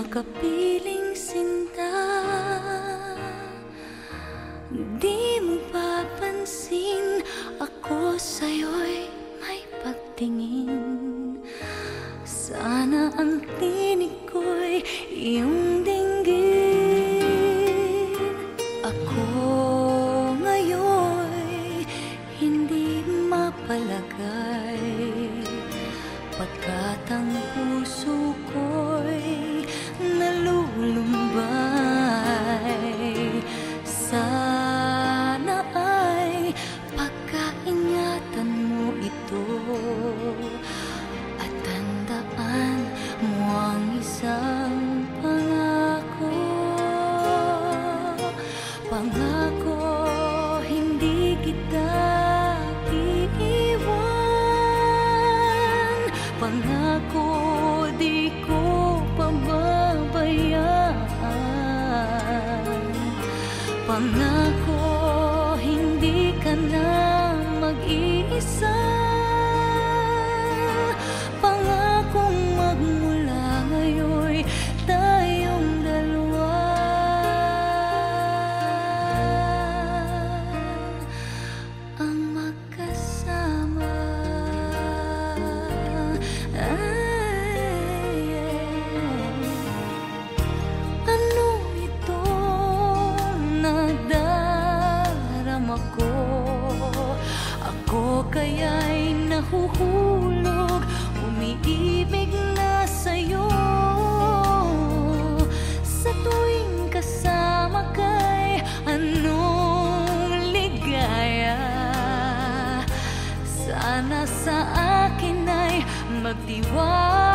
kapiling sinta, di mo papansin ako sa'yo'y may pagtingin. Sana ang tinig ko'y iyong dinggin. Ako ngayon'y hindi mapalagay, pagkat ang puso ko'y nalulumbay. Sana ay pagkaingatan mo ito at tandaan mo ang isang pangako. Pangako, hindi kita iiwan. Pangako, di ko pababayaan. Pangako, hindi ka na mag-iisa. Pangakong magmula ngayon'y tayong dalawa ang magkasama. Ano ito nadarama ko? Ako kaya'y nahuhulog, umiibig na sa'yo. Sa tuwing kasama ka'y anong ligaya. Sana sa akin ay magtiwala.